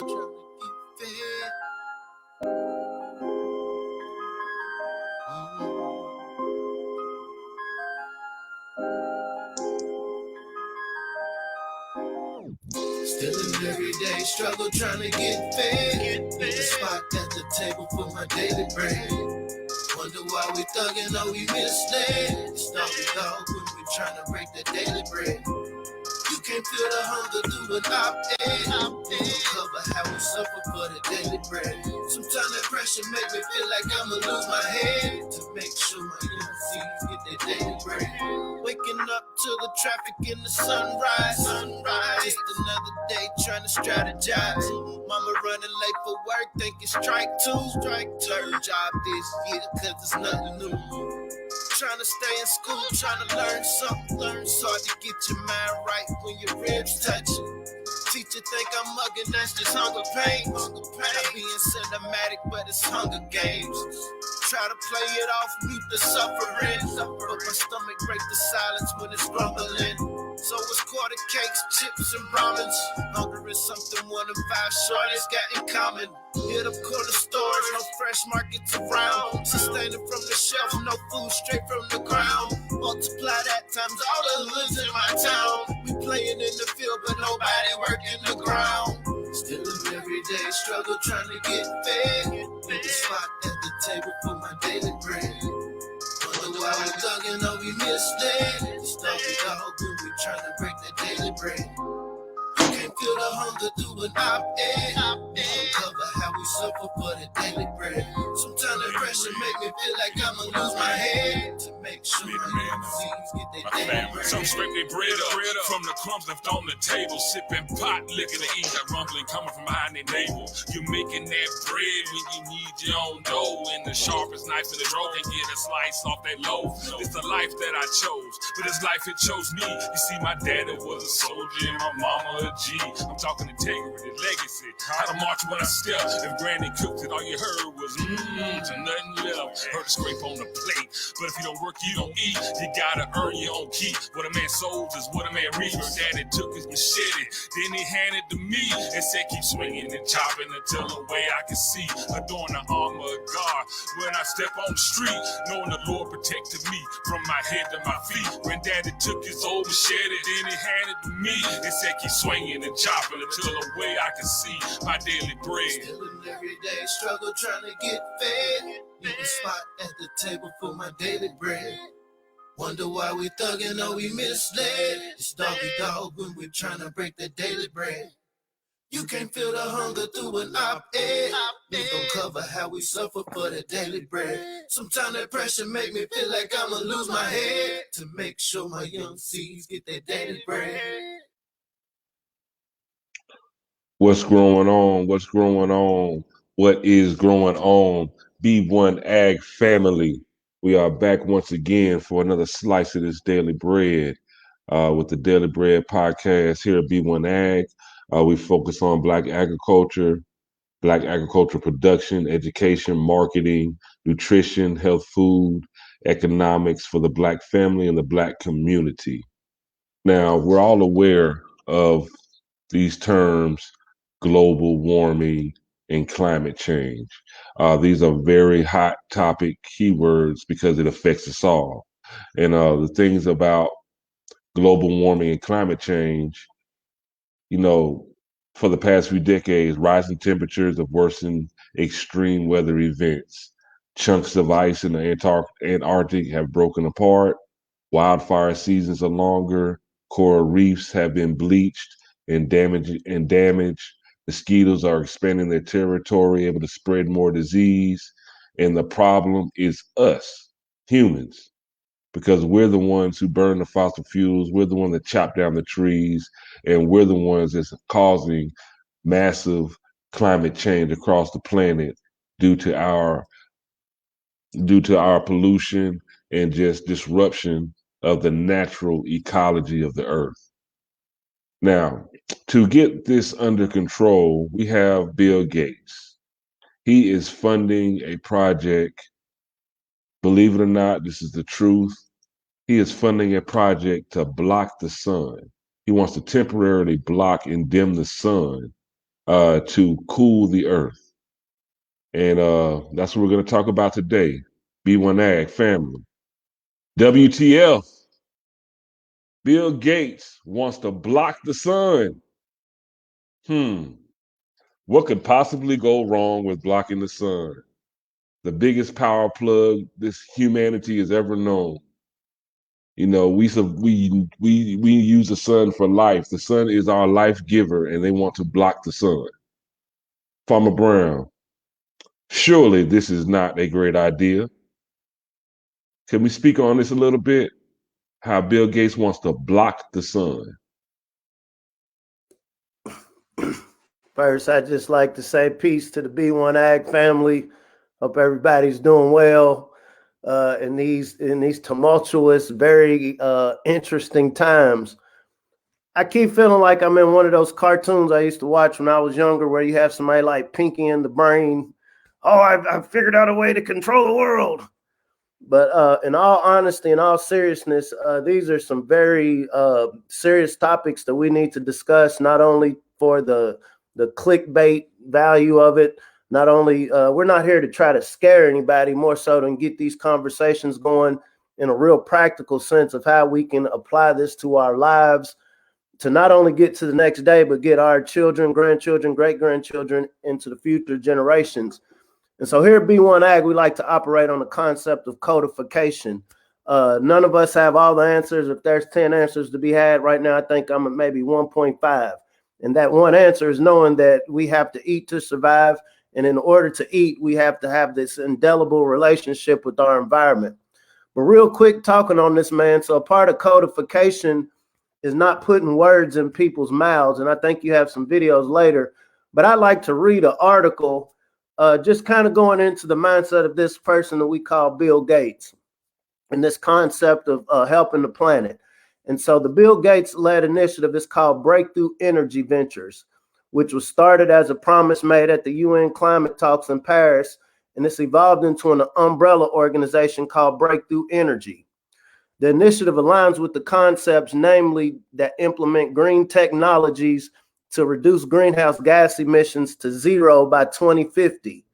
Still an everyday struggle trying to get fed. Need a spot at the table for my daily bread. Wonder why we thuggin', or we misled. It's not we dog when we trying to break the daily bread. You can't feel the hunger through an op-ed. Cover how we suffer for the daily bread. Sometimes that pressure make me feel like I'ma lose my head. To make sure my young seeds get their daily bread. Waking up to the traffic in the sunrise. Just another day trying to strategize. Mama running late for work, think it's strike two. Third job this year, cause it's nothing new. Trying to stay in school, trying to learn something. It's hard to get your mind right when your ribs touch. Teacher think I'm mugging, that's just hunger pain. I'm being cinematic, but it's Hunger Games. Try to play it off, mute the suffering. But my stomach break the silence when it's rumbling. So it's quarter cakes, chips, and ramens. Hunger is something 1 in 5 shorties got in common. Hit up corner stores, no fresh markets around. Sustaining from the shelf, no food straight from the ground. Multiply that times all the hoods in my town. We playing in the field, but nobody working the ground. Still an everyday struggle trying to get fed. Need a spot at the table for my daily bread. Wonder why we thuggin', or we misled. It's not we dog when we trying to break the daily bread. You can't feel the hunger through an op-ed. Cover how we suffer for the daily bread. Sometimes the pressure make me feel like I'ma lose my head. To make sure my seeds get their daily bread. Some scrape their bread up from the crumbs left on the table. Sipping pot, licking to eat. That rumbling coming from behind their navel. You making that bread when you need your own dough. And the sharpest knife in the drawer can get a slice off that loaf. It's the life that I chose, but this life it chose me. You see, my daddy was a soldier and my mama a G. I'm talking integrity, legacy, how to march when I step. If granny cooked it, all you heard was to nothing left. Heard a scrape on the plate, but if you don't work, you don't eat. You gotta earn your own keep. What a man sows is what a man reaps. Her daddy took his machete, then he handed to me and said, keep swinging and chopping until the way I can see. Adorn the armor of God when I step on the street, knowing the Lord protected me from my head to my feet. Granddaddy took his old machete, then he handed to me and said, keep swinging and chopping until the way I can see my daily bread. Still an everyday struggle trying to get fed. Need a spot at the table for my daily bread. Wonder why we thuggin', or we misled. It's doggy dog when we're trying to break the daily bread. You can't feel the hunger through an op-ed. We gon' cover how we suffer for the daily bread. Sometimes that pressure make me feel like I'ma lose my head. To make sure my young seeds get their daily bread. What's growing on? What's growing on? What is growing on? B1AG family. We are back once again for another slice of this daily bread with the Daily Bread podcast here at B1AG. We focus on Black agriculture production, education, marketing, nutrition, health, food, economics for the Black family and the Black community. Now, we're all aware of these terms, global warming and climate change. These are very hot topic keywords because it affects us all. And the things about global warming and climate change, for the past few decades, rising temperatures have worsened extreme weather events. Chunks of ice in the Antarctic have broken apart. Wildfire seasons are longer. Coral reefs have been bleached and damaged. Mosquitoes are expanding their territory, able to spread more disease. And the problem is us, humans, because we're the ones who burn the fossil fuels. We're the ones that chop down the trees, and we're the ones that's causing massive climate change across the planet due to our pollution and just disruption of the natural ecology of the earth. Now, to get this under control, we have Bill Gates. He is funding a project. Believe it or not, this is the truth. He is funding a project to block the sun. He wants to temporarily block and dim the sun to cool the earth. And that's what we're going to talk about today. B1AG family. WTF. Bill Gates wants to block the sun. What could possibly go wrong with blocking the sun? The biggest power plug this humanity has ever known. You know, we use the sun for life. The sun is our life giver, and they want to block the sun. Farmer Brown, surely this is not a great idea. Can we speak on this a little bit? How Bill Gates wants to block the sun. First, I'd just like to say peace to the B1AG family. Hope everybody's doing well in these tumultuous, very interesting times. I keep feeling like I'm in one of those cartoons I used to watch when I was younger, where you have somebody like Pinky in the Brain. Oh, I've figured out a way to control the world. But in all honesty, in all seriousness, these are some very serious topics that we need to discuss, not only for the clickbait value of it. Not only we're not here to try to scare anybody, more so than get these conversations going in a real practical sense of how we can apply this to our lives to not only get to the next day, but get our children, grandchildren, great-grandchildren into the future generations. And so here at B1AG, we like to operate on the concept of codification. None of us have all the answers. If there's 10 answers to be had right now, I think I'm at maybe 1.5. And that one answer is knowing that we have to eat to survive. And in order to eat, we have to have this indelible relationship with our environment. But real quick, talking on this, man. So part of codification is not putting words in people's mouths. And I think you have some videos later. But I'd like to read an article just kind of going into the mindset of this person that we call Bill Gates and this concept of helping the planet. And so the Bill Gates-led initiative is called Breakthrough Energy Ventures, which was started as a promise made at the UN climate talks in Paris, and it's evolved into an umbrella organization called Breakthrough Energy. The initiative aligns with the concepts, namely that implement green technologies to reduce greenhouse gas emissions to zero by 2050.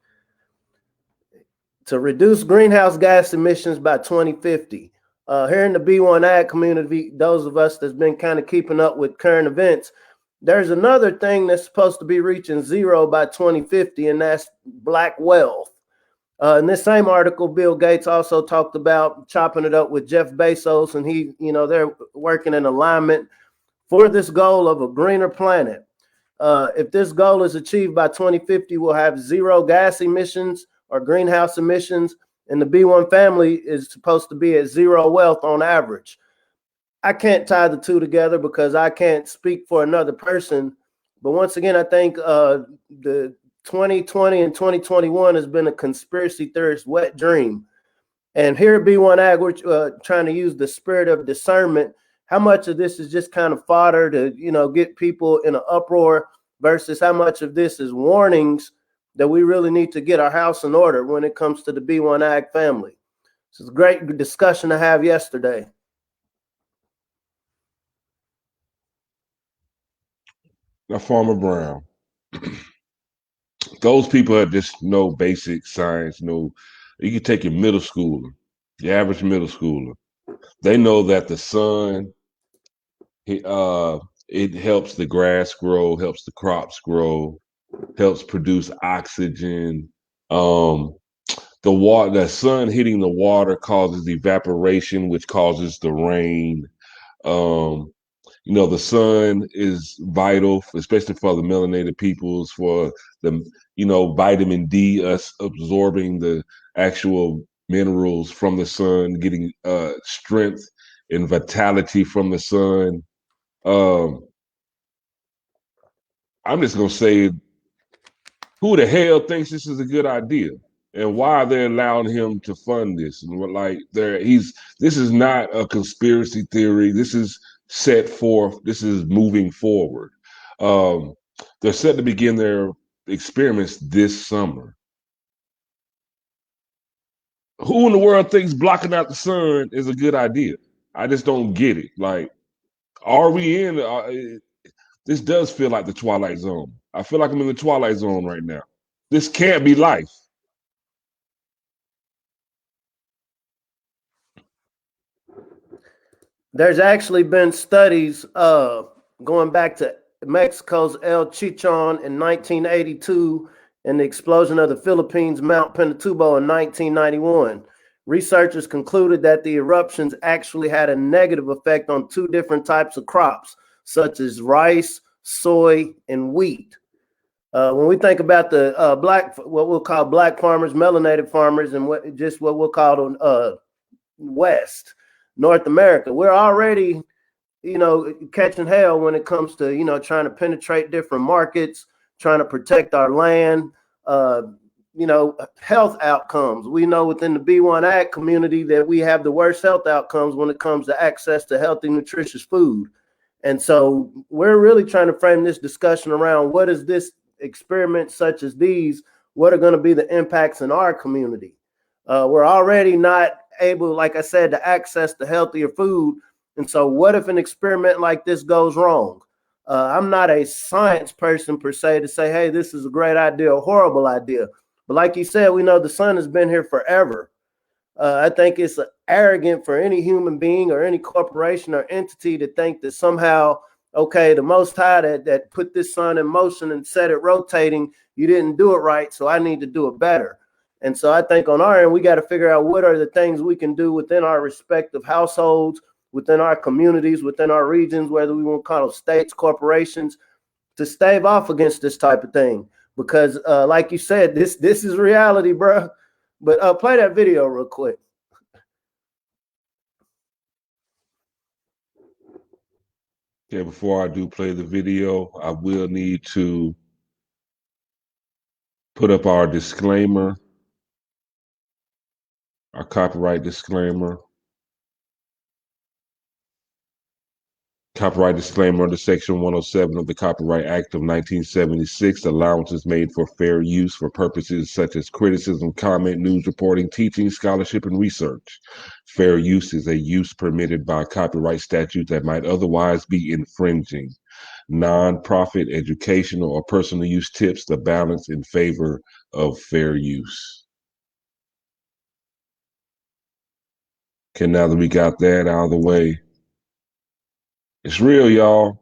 To reduce greenhouse gas emissions by 2050. Here in the B1AG community, those of us that's been kind of keeping up with current events, there's another thing that's supposed to be reaching zero by 2050, and that's black wealth. In this same article, Bill Gates also talked about chopping it up with Jeff Bezos, and they're working in alignment for this goal of a greener planet. If this goal is achieved by 2050, we'll have zero gas emissions or greenhouse emissions, and the B1 family is supposed to be at zero wealth on average. I can't tie the two together because I can't speak for another person. But once again, I think the 2020 and 2021 has been a conspiracy theorist wet dream. And here at B1AG, we're trying to use the spirit of discernment. How much of this is just kind of fodder to, get people in an uproar versus how much of this is warnings that we really need to get our house in order when it comes to the B1AG family. This is a great discussion to have yesterday. Now, Farmer Brown, those people have just no basic science. You can take your middle schooler, your average middle schooler. They know that the sun, it helps the grass grow, helps the crops grow, helps produce oxygen. The sun hitting the water causes evaporation, which causes the rain. The sun is vital, especially for the melanated peoples, for the, vitamin D, us absorbing the actual minerals from the sun, getting strength and vitality from the sun. I'm just going to say, who the hell thinks this is a good idea? And why are they allowing him to fund this? And this is not a conspiracy theory. This is set forth. This is moving forward. They're set to begin their experiments this summer. Who in the world thinks blocking out the sun is a good idea? I just don't get it. Like, are we in? This does feel like the Twilight Zone. I feel like I'm in the Twilight Zone right now. This can't be life. There's actually been studies going back to Mexico's El Chichon in 1982 and the explosion of the Philippines' Mount Pinatubo in 1991. Researchers concluded that the eruptions actually had a negative effect on two different types of crops, such as rice, soy, and wheat. When we think about the what we'll call black farmers, melanated farmers, and what we'll call West, North America, we're already, catching hell when it comes to, trying to penetrate different markets, trying to protect our land, health outcomes. We know within the B1AG community that we have the worst health outcomes when it comes to access to healthy, nutritious food. And so we're really trying to frame this discussion around what is this experiment such as these, what are going to be the impacts in our community? We're already not able, like I said, to access the healthier food. And so what if an experiment like this goes wrong? I'm not a science person per se to say, hey, this is a great idea, a horrible idea. But like you said, we know the sun has been here forever. I think it's arrogant for any human being or any corporation or entity to think that somehow, okay, the Most High that put this sun in motion and set it rotating, you didn't do it right, so I need to do it better. And so I think on our end, we got to figure out what are the things we can do within our respective households, within our communities, within our regions, whether we want to call them states, corporations, to stave off against this type of thing. Because like you said, this is reality, bro. But play that video real quick. Yeah, before I do play the video, I will need to put up our disclaimer, our copyright disclaimer. Copyright disclaimer under Section 107 of the Copyright Act of 1976, allowances made for fair use for purposes such as criticism, comment, news reporting, teaching, scholarship, and research. Fair use is a use permitted by copyright statute that might otherwise be infringing. Non-profit, educational, or personal use tips the balance in favor of fair use. Okay, now that we got that out of the way, it's real, y'all.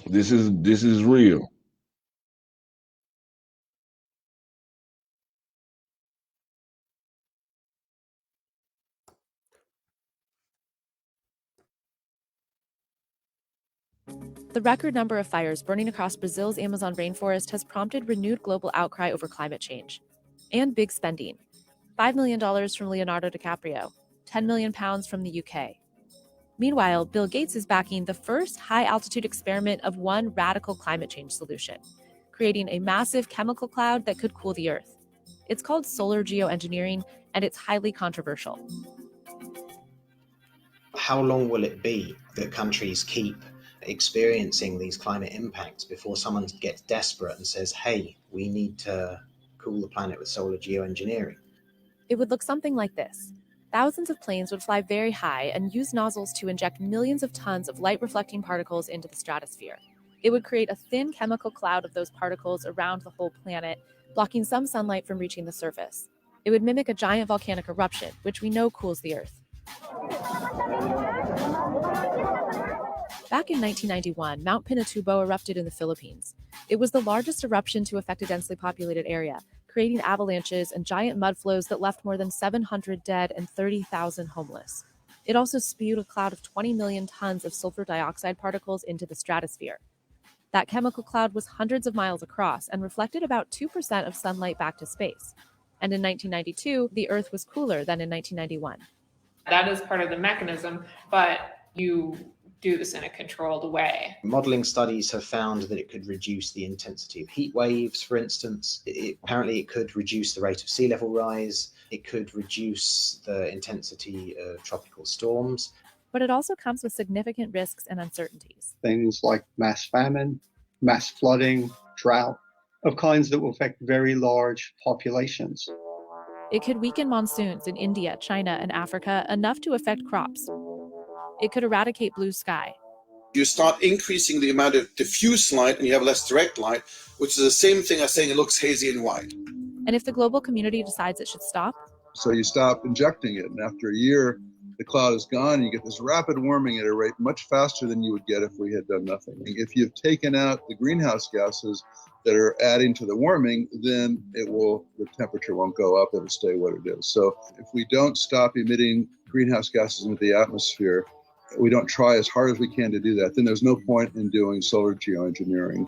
This is real. The record number of fires burning across Brazil's Amazon rainforest has prompted renewed global outcry over climate change. And big spending. $5 million from Leonardo DiCaprio, £10 million from the UK. Meanwhile, Bill Gates is backing the first high-altitude experiment of one radical climate change solution, creating a massive chemical cloud that could cool the Earth. It's called solar geoengineering, and it's highly controversial. How long will it be that countries keep experiencing these climate impacts before someone gets desperate and says, hey, we need to cool the planet with solar geoengineering? It would look something like this. Thousands of planes would fly very high and use nozzles to inject millions of tons of light-reflecting particles into the stratosphere. It would create a thin chemical cloud of those particles around the whole planet, blocking some sunlight from reaching the surface. It would mimic a giant volcanic eruption, which we know cools the Earth. Back in 1991, Mount Pinatubo erupted in the Philippines. It was the largest eruption to affect a densely populated area, creating avalanches and giant mud flows that left more than 700 dead and 30,000 homeless. It also spewed a cloud of 20 million tons of sulfur dioxide particles into the stratosphere. That chemical cloud was hundreds of miles across and reflected about 2% of sunlight back to space. And in 1992, the Earth was cooler than in 1991. That is part of the mechanism, but you do this in a controlled way. Modeling studies have found that it could reduce the intensity of heat waves, for instance. Apparently it could reduce the rate of sea level rise. It could reduce the intensity of tropical storms. But it also comes with significant risks and uncertainties. Things like mass famine, mass flooding, drought, of kinds that will affect very large populations. It could weaken monsoons in India, China, and Africa enough to affect crops. It could eradicate blue sky. You start increasing the amount of diffuse light and you have less direct light, which is the same thing as saying it looks hazy and white. And if the global community decides it should stop? So you stop injecting it, and after a year, the cloud is gone, and you get this rapid warming at a rate much faster than you would get if we had done nothing. If you've taken out the greenhouse gases that are adding to the warming, then the temperature won't go up, it'll stay what it is. So if we don't stop emitting greenhouse gases into the atmosphere, we don't try as hard as we can to do that, then there's no point in doing solar geoengineering.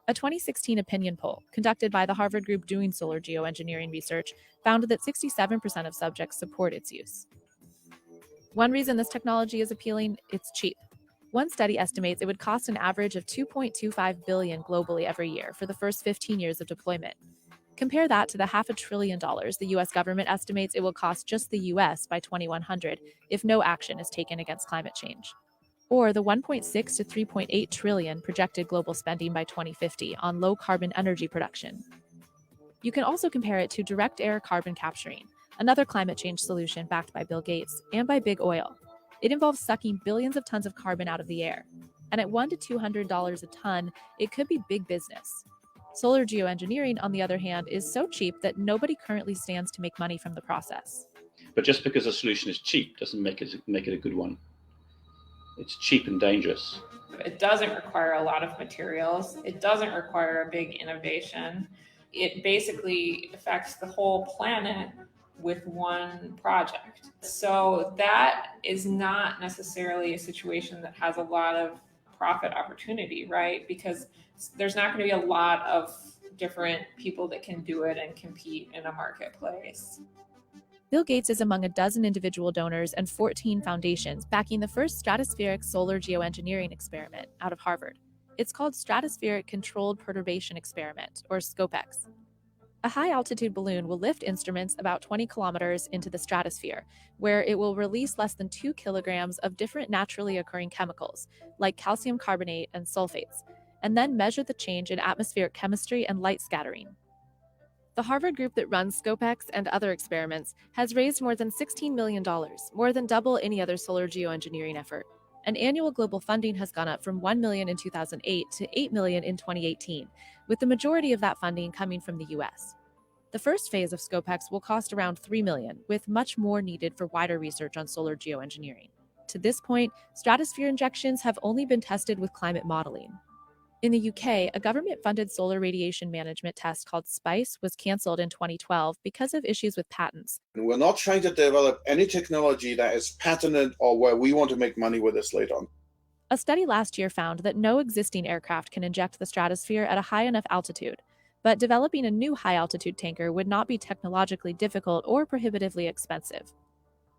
A 2016 opinion poll conducted by the Harvard group doing solar geoengineering research found that 67% of subjects support its use. One reason this technology is appealing, it's cheap. One study estimates it would cost an average of $2.25 billion globally every year for the first 15 years of deployment. Compare that to the $500 billion the US government estimates it will cost just the US by 2100 if no action is taken against climate change. Or the 1.6 to 3.8 trillion projected global spending by 2050 on low-carbon energy production. You can also compare it to direct air carbon capturing, another climate change solution backed by Bill Gates and by big oil. It involves sucking billions of tons of carbon out of the air. And at $100 to $200 a ton, it could be big business. Solar geoengineering, on the other hand, is so cheap that nobody currently stands to make money from the process. But just because a solution is cheap doesn't make it a good one. It's cheap and dangerous. It doesn't require a lot of materials. It doesn't require a big innovation. It basically affects the whole planet with one project. So that is not necessarily a situation that has a lot of profit opportunity, right? Because there's not going to be a lot of different people that can do it and compete in a marketplace. Bill Gates is among a dozen individual donors and 14 foundations backing the first stratospheric solar geoengineering experiment out of Harvard. It's called Stratospheric Controlled Perturbation Experiment, or SCOPEX. A high-altitude balloon will lift instruments about 20 kilometers into the stratosphere, where it will release less than 2 kilograms of different naturally occurring chemicals, like calcium carbonate and sulfates, and then measure the change in atmospheric chemistry and light scattering. The Harvard group that runs SCOPEX and other experiments has raised more than $16 million, more than double any other solar geoengineering effort. And annual global funding has gone up from $1 million in 2008 to $8 million in 2018, with the majority of that funding coming from the US. The first phase of SCOPEX will cost around $3 million, with much more needed for wider research on solar geoengineering. To this point, stratosphere injections have only been tested with climate modeling. In the UK, a government-funded solar radiation management test called SPICE was cancelled in 2012 because of issues with patents. We're not trying to develop any technology that is patented or where we want to make money with this later on. A study last year found that no existing aircraft can inject the stratosphere at a high enough altitude, but developing a new high-altitude tanker would not be technologically difficult or prohibitively expensive.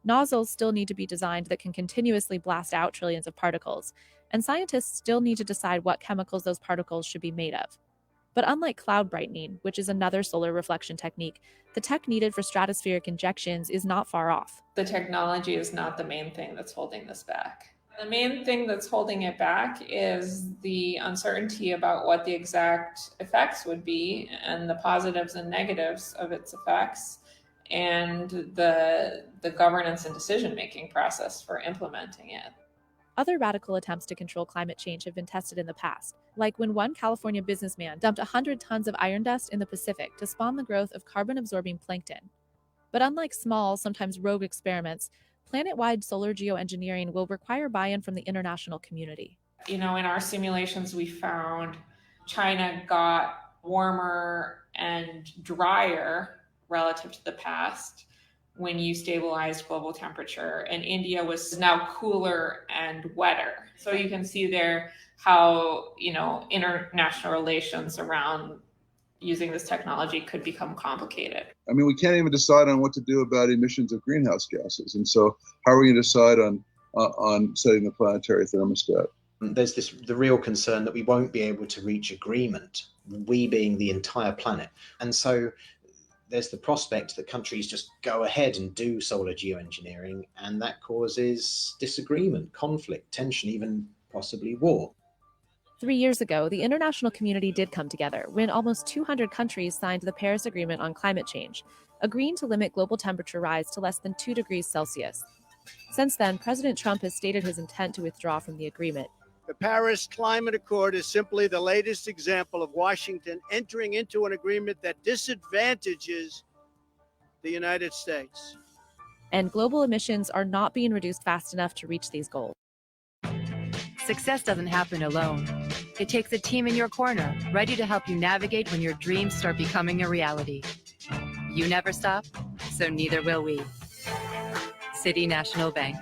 Nozzles still need to be designed that can continuously blast out trillions of particles, and scientists still need to decide what chemicals those particles should be made of. But unlike cloud brightening, which is another solar reflection technique, the tech needed for stratospheric injections is not far off. The technology is not the main thing that's holding this back. The main thing that's holding it back is the uncertainty about what the exact effects would be and the positives and negatives of its effects, and the governance and decision-making process for implementing it. Other radical attempts to control climate change have been tested in the past, like when one California businessman dumped 100 tons of iron dust in the Pacific to spawn the growth of carbon-absorbing plankton. But unlike small, sometimes rogue experiments, planet-wide solar geoengineering will require buy-in from the international community. In our simulations, we found China got warmer and drier relative to the past when you stabilized global temperature, and India was now cooler and wetter. So you can see there how, international relations around using this technology could become complicated. I mean, we can't even decide on what to do about emissions of greenhouse gases. And so how are we going to decide on setting the planetary thermostat? There's the real concern that we won't be able to reach agreement, we being the entire planet. And so there's the prospect that countries just go ahead and do solar geoengineering, and that causes disagreement, conflict, tension, even possibly war. 3 years ago, the international community did come together when almost 200 countries signed the Paris Agreement on climate change, agreeing to limit global temperature rise to less than 2 degrees Celsius. Since then, President Trump has stated his intent to withdraw from the agreement. The Paris Climate Accord is simply the latest example of Washington entering into an agreement that disadvantages the United States. And global emissions are not being reduced fast enough to reach these goals. Success doesn't happen alone. It takes a team in your corner, ready to help you navigate when your dreams start becoming a reality. You never stop, so neither will we. City National Bank.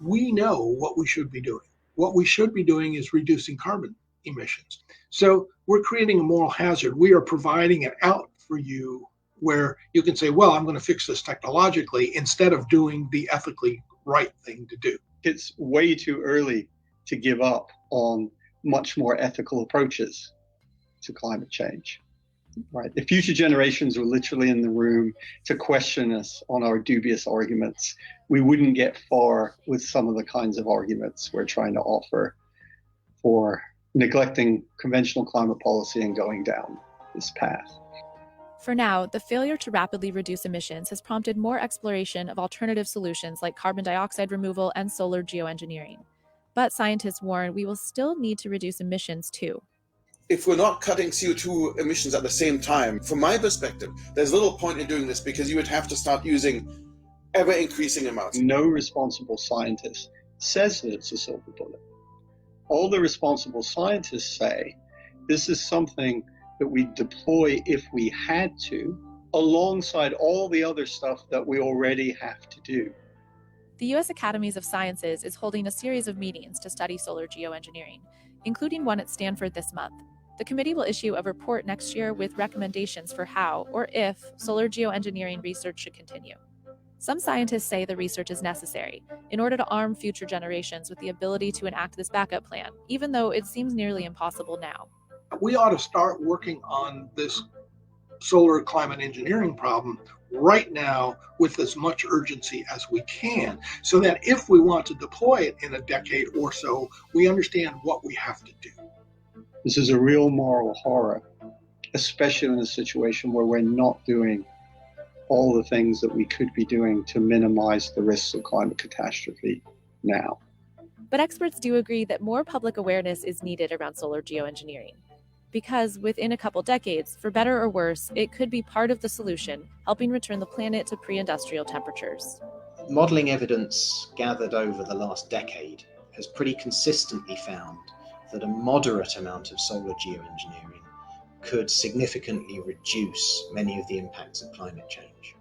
We know what we should be doing. What we should be doing is reducing carbon emissions. So we're creating a moral hazard. We are providing an out for you where you can say, well, I'm going to fix this technologically instead of doing the ethically right thing to do. It's way too early to give up on much more ethical approaches to climate change. Right. The future generations were literally in the room to question us on our dubious arguments. We wouldn't get far with some of the kinds of arguments we're trying to offer for neglecting conventional climate policy and going down this path. For now, the failure to rapidly reduce emissions has prompted more exploration of alternative solutions like carbon dioxide removal and solar geoengineering. But scientists warn we will still need to reduce emissions too. If we're not cutting CO2 emissions at the same time, from my perspective, there's little point in doing this because you would have to start using ever-increasing amounts. No responsible scientist says that it's a silver bullet. All the responsible scientists say this is something that we deploy if we had to, alongside all the other stuff that we already have to do. The U.S. Academies of Sciences is holding a series of meetings to study solar geoengineering, including one at Stanford this month. The committee will issue a report next year with recommendations for how, or if, solar geoengineering research should continue. Some scientists say the research is necessary in order to arm future generations with the ability to enact this backup plan, even though it seems nearly impossible now. We ought to start working on this solar climate engineering problem right now with as much urgency as we can, so that if we want to deploy it in a decade or so, we understand what we have to do. This is a real moral horror, especially in a situation where we're not doing all the things that we could be doing to minimize the risks of climate catastrophe now. But experts do agree that more public awareness is needed around solar geoengineering, because within a couple decades, for better or worse, it could be part of the solution, helping return the planet to pre-industrial temperatures. Modeling evidence gathered over the last decade has pretty consistently found that a moderate amount of solar geoengineering could significantly reduce many of the impacts of climate change.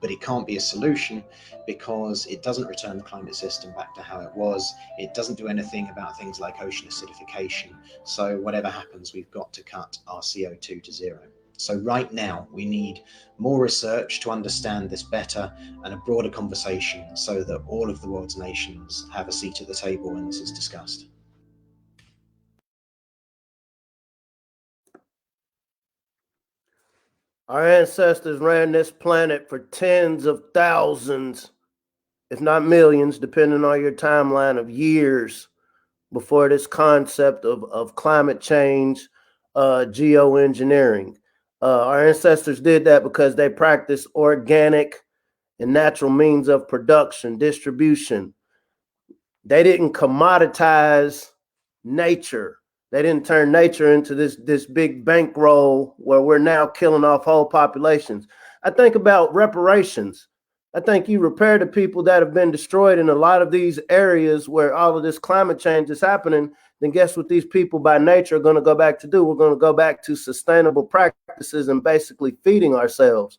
But it can't be a solution because it doesn't return the climate system back to how it was. It doesn't do anything about things like ocean acidification. So whatever happens, we've got to cut our CO2 to zero. So right now, we need more research to understand this better and a broader conversation so that all of the world's nations have a seat at the table when this is discussed. Our ancestors ran this planet for tens of thousands, if not millions, depending on your timeline of years before this concept of climate change, geoengineering. Our ancestors did that because they practiced organic and natural means of production, distribution. They didn't commoditize nature. They didn't turn nature into this big bankroll where we're now killing off whole populations. I think about reparations. I think you repair the people that have been destroyed in a lot of these areas where all of this climate change is happening, then guess what these people by nature are going to go back to do? We're going to go back to sustainable practices and basically feeding ourselves.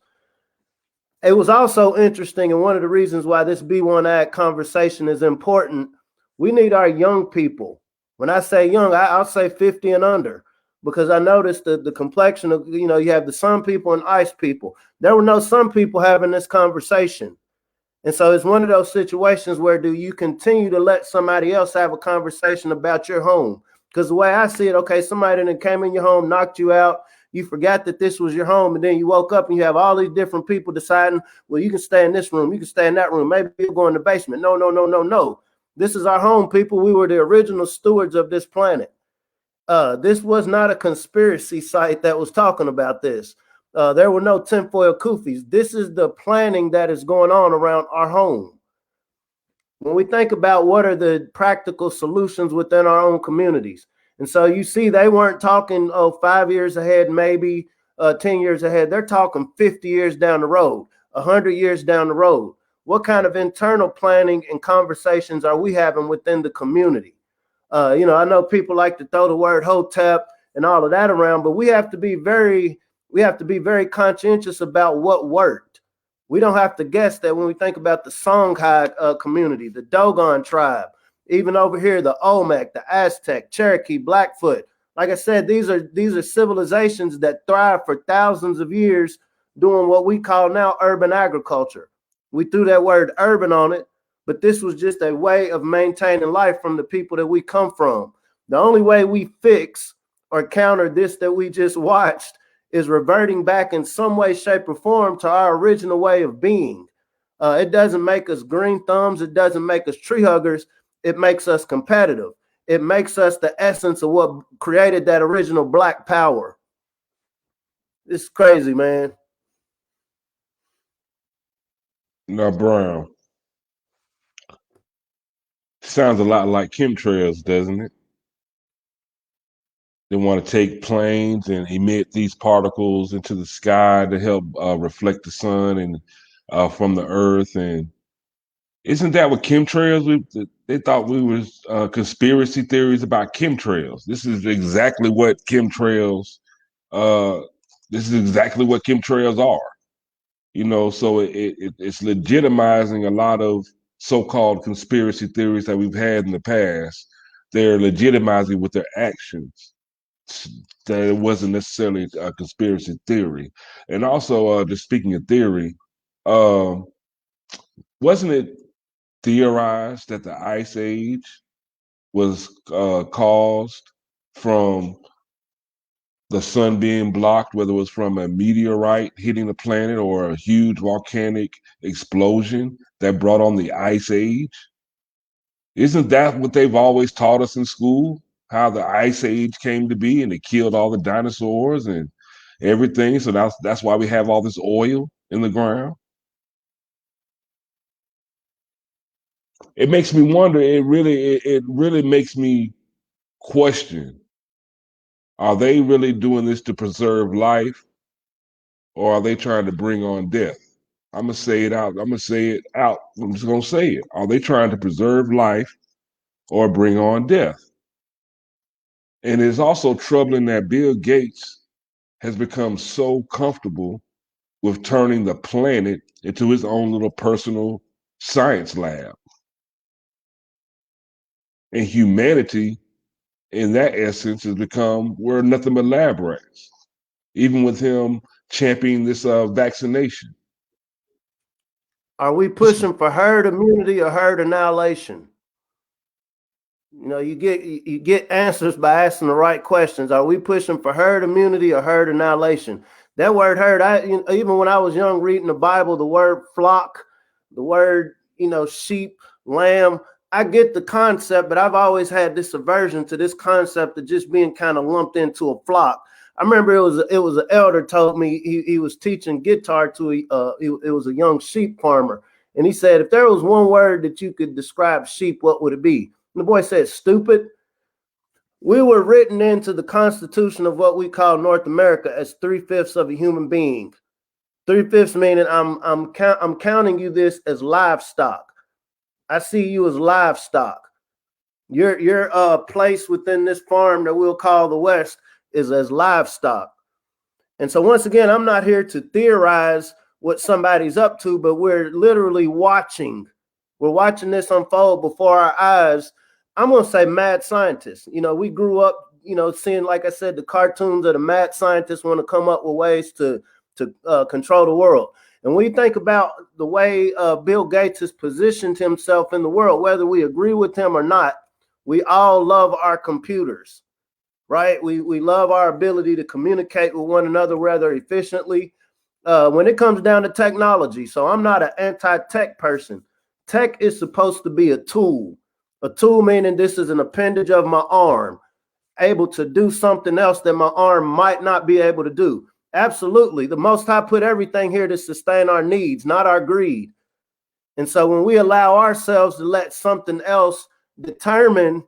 It was also interesting, and one of the reasons why this B1AG conversation is important, we need our young people. When I say young, I'll say 50 and under, because I noticed the complexion of, you have the sun people and ice people. There were no sun people having this conversation. And so it's one of those situations where do you continue to let somebody else have a conversation about your home? Because the way I see it, okay, somebody that came in your home, knocked you out, you forgot that this was your home, and then you woke up and you have all these different people deciding, well, you can stay in this room, you can stay in that room, maybe you'll go in the basement. No. This is our home, people. We were the original stewards of this planet. This was not a conspiracy site that was talking about this. There were no tinfoil kufis. This is the planning that is going on around our home. When we think about what are the practical solutions within our own communities. And so you see, they weren't talking, 5 years ahead, maybe 10 years ahead. They're talking 50 years down the road, 100 years down the road. What kind of internal planning and conversations are we having within the community? I know people like to throw the word hotep and all of that around, but we have to be very conscientious about what worked. We don't have to guess that when we think about the Songhai community, the Dogon tribe, even over here, the Olmec, the Aztec, Cherokee, Blackfoot. Like I said, these are civilizations that thrive for thousands of years doing what we call now urban agriculture. We threw that word urban on it, but this was just a way of maintaining life from the people that we come from. The only way we fix or counter this that we just watched is reverting back in some way, shape, or form to our original way of being. It doesn't make us green thumbs. It doesn't make us tree huggers. It makes us competitive. It makes us the essence of what created that original Black power. It's crazy, man. Now, Brown, sounds a lot like chemtrails, doesn't it? They want to take planes and emit these particles into the sky to help reflect the sun and from the earth. And isn't that what chemtrails? They thought we was conspiracy theories about chemtrails. This is exactly what chemtrails. This is exactly what chemtrails are. So it's legitimizing a lot of so-called conspiracy theories that we've had in the past. They're legitimizing with their actions that it wasn't necessarily a conspiracy theory. And also, just speaking of theory, wasn't it theorized that the Ice Age was caused from the sun being blocked, whether it was from a meteorite hitting the planet or a huge volcanic explosion that brought on the Ice Age? Isn't that what they've always taught us in school? How the Ice Age came to be and it killed all the dinosaurs and everything. So that's why we have all this oil in the ground. It makes me wonder. It really makes me question: are they really doing this to preserve life, or are they trying to bring on death? I'm gonna say it out. I'm gonna say it out. I'm just gonna say it. Are they trying to preserve life or bring on death? And it's also troubling that Bill Gates has become so comfortable with turning the planet into his own little personal science lab. And humanity, in that essence, has become, we're nothing but lab rats, even with him championing this vaccination. Are we pushing for herd immunity or herd annihilation? You get answers by asking the right questions. Are we pushing for herd immunity or herd annihilation? That word herd, even when I was young reading the Bible, the word flock, the word, sheep, lamb, I get the concept, but I've always had this aversion to this concept of just being kind of lumped into a flock. I remember it was an elder told me he was teaching guitar to it was a young sheep farmer, and he said, if there was one word that you could describe sheep, what would it be? And the boy said, stupid. We were written into the Constitution of what we call North America as 3/5 of a human being. 3/5 meaning I'm counting you this as livestock. I see you as livestock. Your place within this farm that we'll call the West is as livestock. And so once again, I'm not here to theorize what somebody's up to, but we're literally watching. We're watching this unfold before our eyes. I'm going to say mad scientists. We grew up, seeing, like I said, the cartoons of the mad scientists want to come up with ways to control the world. And when you think about the way Bill Gates has positioned himself in the world, whether we agree with him or not, we all love our computers, right? We love our ability to communicate with one another rather efficiently. When it comes down to technology, so I'm not an anti-tech person. Tech is supposed to be a tool. A tool meaning this is an appendage of my arm, able to do something else that my arm might not be able to do. Absolutely. The Most High put everything here to sustain our needs, not our greed. And so when we allow ourselves to let something else determine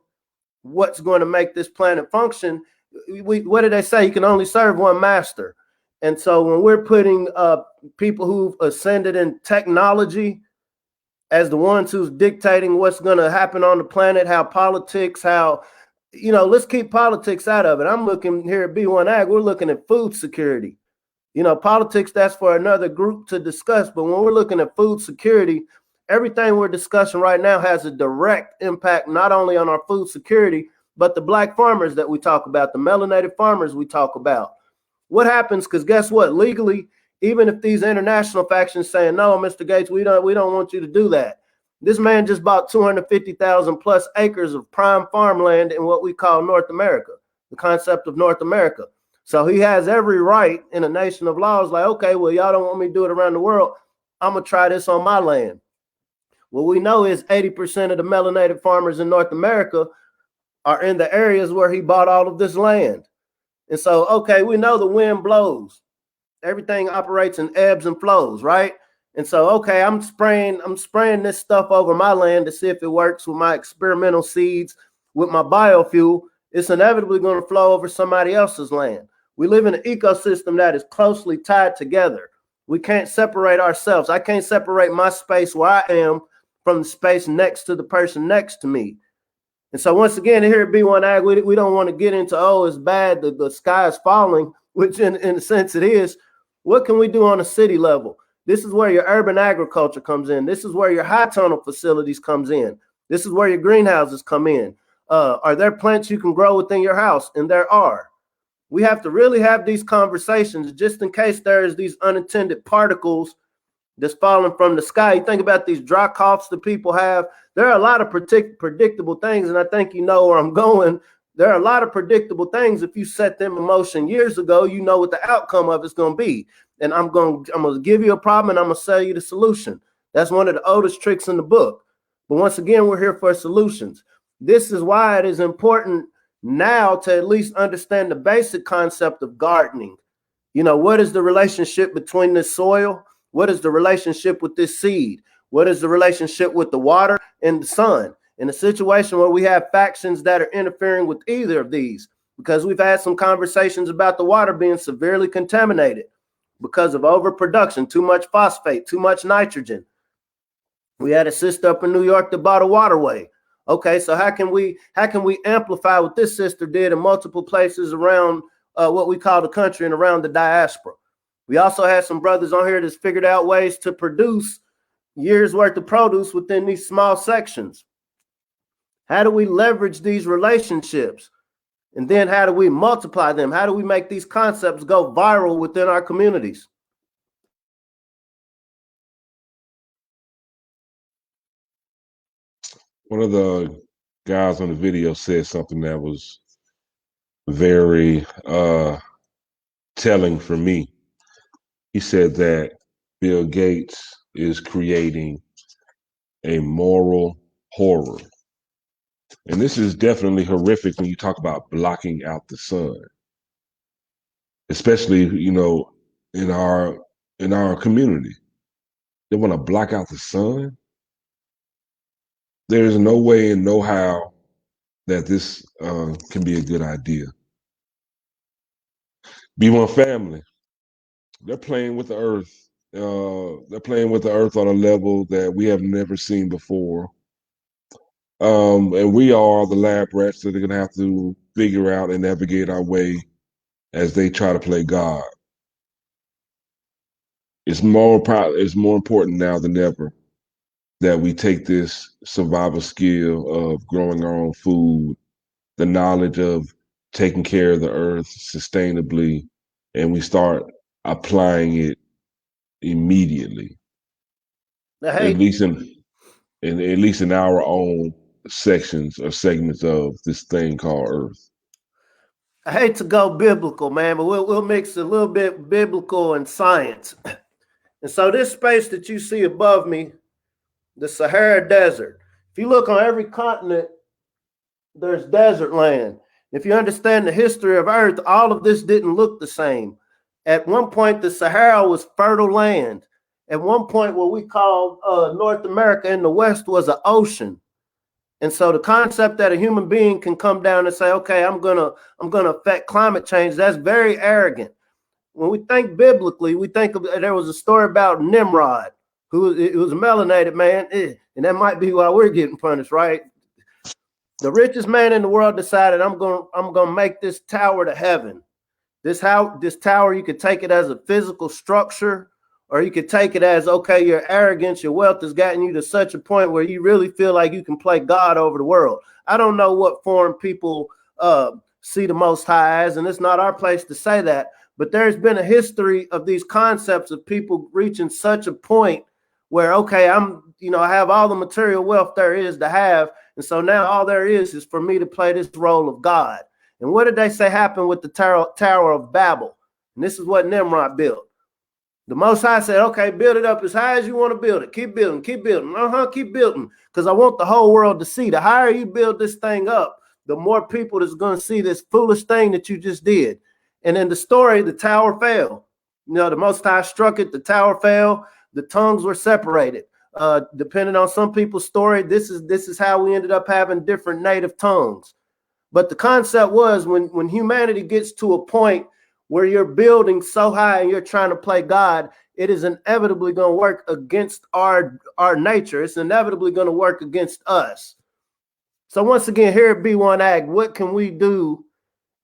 what's going to make this planet function, what did they say? You can only serve one master. And so when we're putting people who've ascended in technology as the ones who's dictating what's going to happen on the planet, how politics, how, let's keep politics out of it. I'm looking here at B1AG, we're looking at food security. Politics, that's for another group to discuss. But when we're looking at food security, everything we're discussing right now has a direct impact, not only on our food security, but the black farmers that we talk about, the melanated farmers we talk about. What happens? Because guess what? Legally, even if these international factions saying, no, Mr. Gates, we don't want you to do that. This man just bought 250,000 plus acres of prime farmland in what we call North America, the concept of North America. So he has every right in a nation of laws, like, okay, well, y'all don't want me to do it around the world. I'm going to try this on my land. What we know is 80% of the melanated farmers in North America are in the areas where he bought all of this land. And so, okay, we know the wind blows. Everything operates in ebbs and flows, right? And so, okay, I'm spraying this stuff over my land to see if it works with my experimental seeds, with my biofuel. It's inevitably going to flow over somebody else's land. We live in an ecosystem that is closely tied together. We can't separate ourselves. I can't separate my space where I am from the space next to the person next to me. And so once again, here at B1AG, we don't want to get into, oh, it's bad, the sky is falling, which in a sense it is. What can we do on a city level? This is where your urban agriculture comes in. This is where your high tunnel facilities comes in. This is where your greenhouses come in. Are there plants you can grow within your house? And there are. We have to really have these conversations just in case there's these unintended particles that's falling from the sky. You think about these dry coughs that people have. There are a lot of predictable things, and I think you know where I'm going. There are a lot of predictable things. If you set them in motion years ago, you know what the outcome of it's going to be. And I'm going to give you a problem, and I'm going to sell you the solution. That's one of the oldest tricks in the book. But once again, we're here for solutions. This is why it is important now to at least understand the basic concept of gardening. What is the relationship between this soil? What is the relationship with this seed? What is the relationship with the water and the sun? In a situation where we have factions that are interfering with either of these, because we've had some conversations about the water being severely contaminated because of overproduction, too much phosphate, too much nitrogen. We had a sister up in New York that bought a waterway. Okay, so how can we amplify what this sister did in multiple places around what we call the country and around the diaspora? We also had some brothers on here that's figured out ways to produce years worth of produce within these small sections. How do we leverage these relationships? And then how do we multiply them? How do we make these concepts go viral within our communities? One of the guys on the video said something that was very telling for me. He said that Bill Gates is creating a moral horror. And this is definitely horrific when you talk about blocking out the sun, especially, in our community. They want to block out the sun. There is no way and no how that this can be a good idea. B1 family, they're playing with the earth. They're playing with the earth on a level that we have never seen before. And we are the lab rats that are going to have to figure out and navigate our way as they try to play God. It's more important now than ever that we take this survival skill of growing our own food, the knowledge of taking care of the earth sustainably, and we start applying it immediately. At least in our own sections or segments of this thing called Earth. I hate to go biblical, man, but we'll mix a little bit biblical and science. And so this space that you see above me, the Sahara Desert, if you look on every continent, there's desert land. If you understand the history of Earth, all of this didn't look the same. At one point, the Sahara was fertile land. At one point, what we call North America in the West was an ocean. And so the concept that a human being can come down and say, okay, I'm gonna affect climate change, that's very arrogant. When we think biblically, we think there was a story about Nimrod, it was a melanated man, and that might be why we're getting punished, right? The richest man in the world decided, I'm gonna make this tower to heaven. This tower, you could take it as a physical structure, or you could take it as, okay, your arrogance, your wealth has gotten you to such a point where you really feel like you can play God over the world. I don't know what form people see the Most High as, and it's not our place to say that, but there's been a history of these concepts of people reaching such a point where, okay, I have all the material wealth there is to have, and so now all there is for me to play this role of God. And what did they say happened with the Tower of Babel? And this is what Nimrod built. The Most High said, okay, build it up as high as you want to build it. Keep building, keep building. Keep building, because I want the whole world to see. The higher you build this thing up, the more people that's going to see this foolish thing that you just did. And in the story, the tower fell. The Most High struck it, the tower fell, the tongues were separated. Depending on some people's story, this is how we ended up having different native tongues. But the concept was when humanity gets to a point where you're building so high and you're trying to play God, it is inevitably going to work against our nature. It's inevitably going to work against us. So once again, here at B1AG, what can we do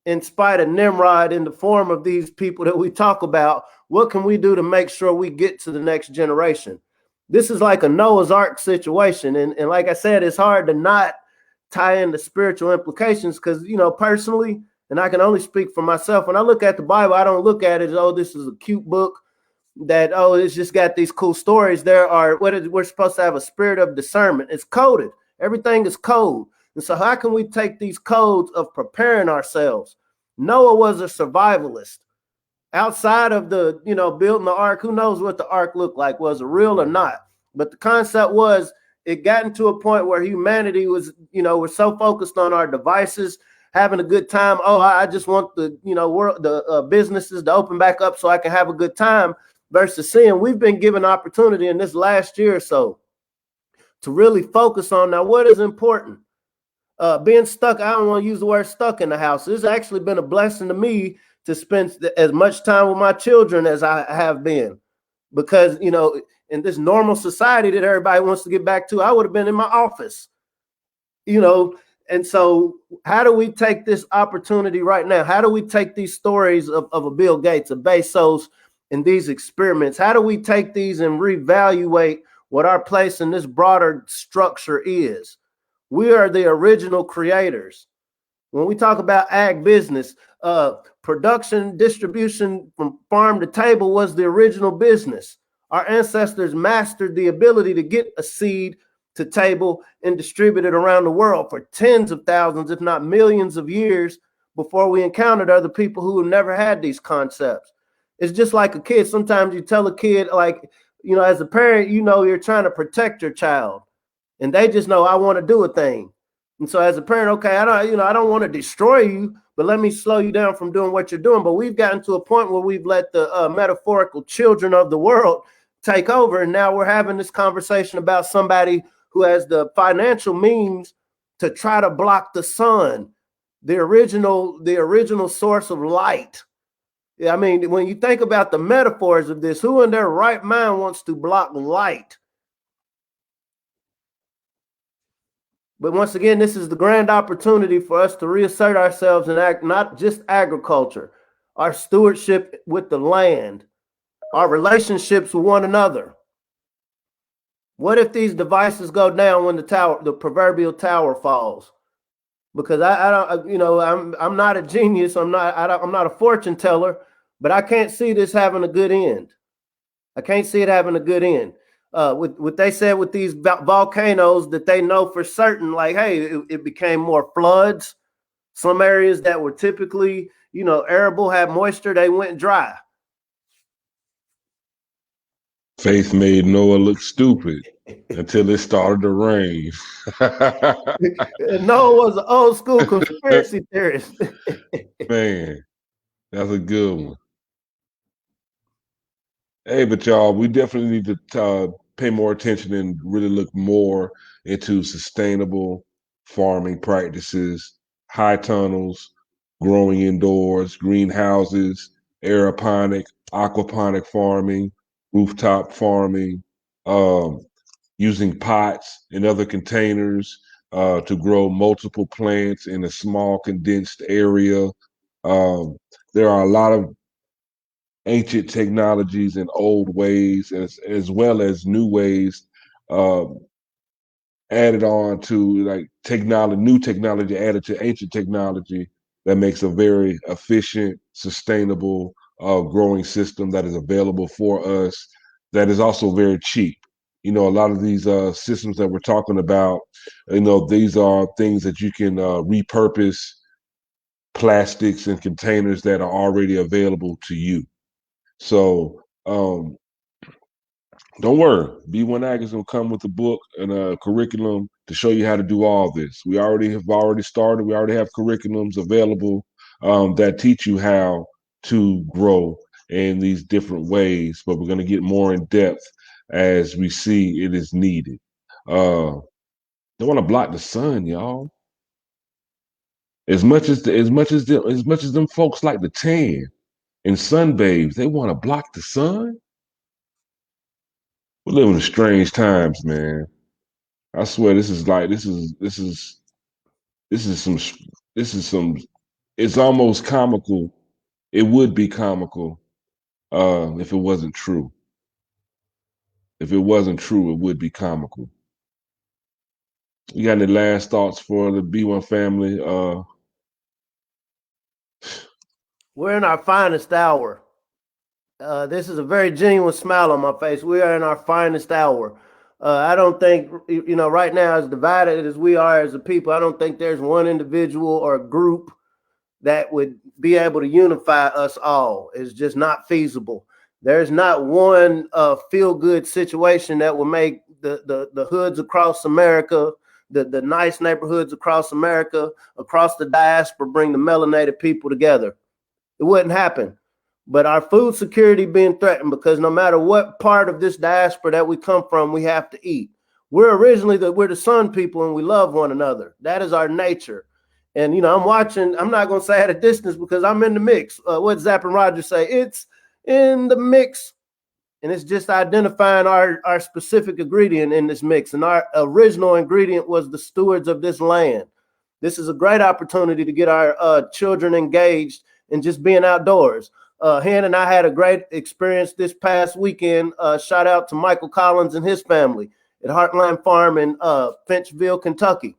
in spite of Nimrod in the form of these people that we talk about? What can we do to make sure we get to the next generation? This is like a Noah's Ark situation. And like I said, it's hard to not tie in the spiritual implications because, personally, and I can only speak for myself, when I look at the Bible, I don't look at it as, oh, this is a cute book that, oh, it's just got these cool stories. We're supposed to have a spirit of discernment. It's coded. Everything is code. And so how can we take these codes of preparing ourselves? Noah was a survivalist. Outside of the, building the ark, who knows what the ark looked like? Was it real or not? But the concept was, it got into a point where humanity was, we're so focused on our devices, having a good time. Oh, I just want the, world, the businesses to open back up so I can have a good time, versus seeing we've been given opportunity in this last year or so to really focus on now what is important. Being stuck, I don't want to use the word stuck in the house. It's actually been a blessing to me to spend as much time with my children as I have been, because, in this normal society that everybody wants to get back to, I would have been in my office, and so how do we take this opportunity right now? How do we take these stories of a Bill Gates, a Bezos, and these experiments? How do we take these and reevaluate what our place in this broader structure is? We are the original creators. When we talk about ag business, production, distribution from farm to table was the original business. Our ancestors mastered the ability to get a seed to table and distribute it around the world for tens of thousands, if not millions of years before we encountered other people who never had these concepts. It's just like a kid. Sometimes you tell a kid, like, as a parent, you're trying to protect your child, and they just know, I want to do a thing. And so as a parent, okay, I don't want to destroy you, but let me slow you down from doing what you're doing. But we've gotten to a point where we've let the metaphorical children of the world take over. And now we're having this conversation about somebody who has the financial means to try to block the sun, the original source of light. I mean, when you think about the metaphors of this, who in their right mind wants to block light? But once again, this is the grand opportunity for us to reassert ourselves and act not just agriculture, our stewardship with the land, our relationships with one another. What if these devices go down when the proverbial tower falls? Because I'm not a genius. I'm not a fortune teller, but I can't see this having a good end. I can't see it having a good end. With what they said with these volcanoes, that they know for certain, like, hey, it became more floods. Some areas that were typically, arable, had moisture, they went dry. Faith made Noah look stupid until it started to rain. Noah was an old school conspiracy theorist. Man, that's a good one. Hey, but y'all, we definitely need to pay more attention and really look more into sustainable farming practices, high tunnels, growing indoors, greenhouses, aeroponic, aquaponic farming, rooftop farming, um, using pots and other containers to grow multiple plants in a small condensed area. Um, there are a lot of ancient technologies and old ways, as well as new ways um, added on to like technology, new technology added to ancient technology that makes a very efficient, sustainable growing system that is available for us. That is also very cheap. You know, a lot of these systems that we're talking about, you know, these are things that you can repurpose plastics and containers that are already available to you. So don't worry, B1AG is gonna come with a book and a curriculum to show you how to do all this. We already started. We already have curriculums available that teach you how to grow in these different ways. But we're gonna get more in depth as we see it is needed. They want to block the sun, y'all. As much as them folks like the tan and sunbathes, they want to block the sun. We're living in strange times, man. I swear this is some this is some it's almost comical. It would be comical if it wasn't true. If it wasn't true, it would be comical. You got any last thoughts for the B1 family? We're in our finest hour. This is a very genuine smile on my face. We are in our finest hour. I don't think, you know, right now, as divided as we are as a people, I don't think there's one individual or group that would be able to unify us all. It's just not feasible. There's not one feel good situation that will make the hoods across America, the nice neighborhoods across America, across the diaspora, bring the melanated people together. It wouldn't happen. But our food security being threatened because no matter what part of this diaspora that we come from, we have to eat. We're the sun people and we love one another. That is our nature. And, you know, I'm watching, I'm not going to say at a distance because I'm in the mix. What Zapp and Roger say? It's in the mix. And it's just identifying our specific ingredient in this mix. And our original ingredient was the stewards of this land. This is a great opportunity to get our children engaged in just being outdoors. Hen and I had a great experience this past weekend. Shout out to Michael Collins and his family at Heartland Farm in Finchville, Kentucky.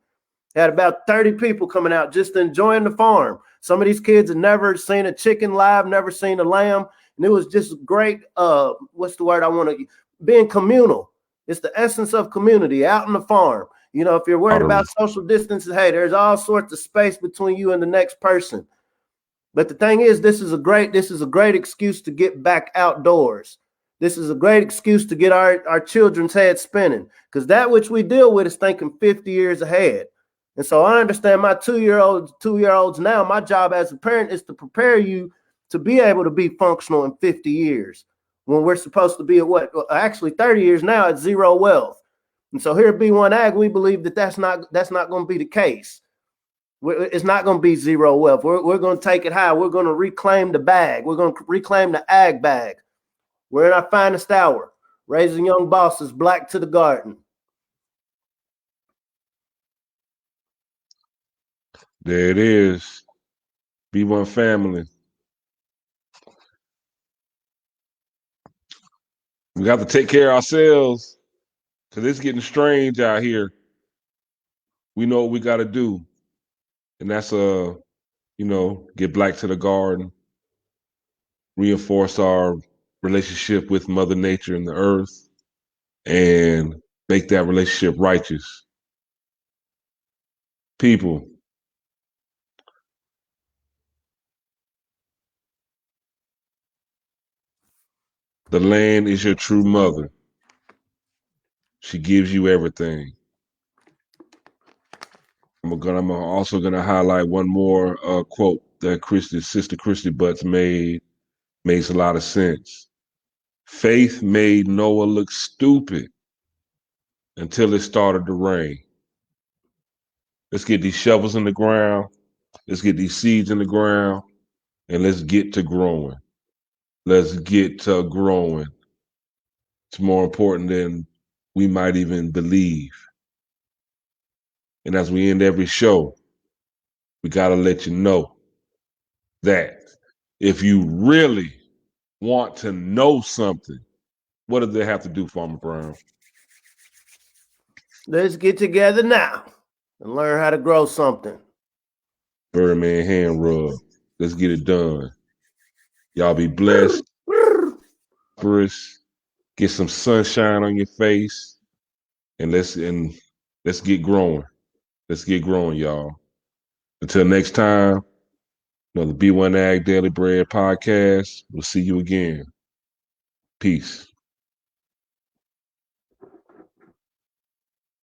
Had about 30 people coming out just enjoying the farm. Some of these kids had never seen a chicken live, never seen a lamb. And it was just great. What's the word I want to being communal. It's the essence of community out in the farm. You know, if you're worried about social distances, hey, there's all sorts of space between you and the next person. But the thing is, this is a great excuse to get back outdoors. This is a great excuse to get our children's heads spinning, because that which we deal with is thinking 50 years ahead. And so I understand my two-year-olds now, my job as a parent is to prepare you to be able to be functional in 50 years when we're supposed to be at what? Actually 30 years now at zero wealth. And so here at B1AG, we believe that that's not going to be the case. It's not going to be zero wealth. We're going to take it high. We're going to reclaim the bag. We're going to reclaim the ag bag. We're in our finest hour, raising young bosses, black to the garden. There it is. B1 family. We got to take care of ourselves because it's getting strange out here. We know what we got to do. And that's, get black to the garden, reinforce our relationship with Mother Nature and the earth, and make that relationship righteous. People, the land is your true mother. She gives you everything. I'm also gonna highlight one more quote that Sister Christy Butts made. Makes a lot of sense. Faith made Noah look stupid until it started to rain. Let's get these shovels in the ground. Let's get these seeds in the ground, and let's get to growing. Let's get to growing. It's more important than we might even believe. And as we end every show, we got to let you know that if you really want to know something, what does they have to do, Farmer Brown? Let's get together now and learn how to grow something. Birdman hand rub. Let's get it done. Y'all be blessed. Get some sunshine on your face, and let's get growing. Let's get growing, y'all. Until next time, another B1AG Daily Bread podcast. We'll see you again. Peace.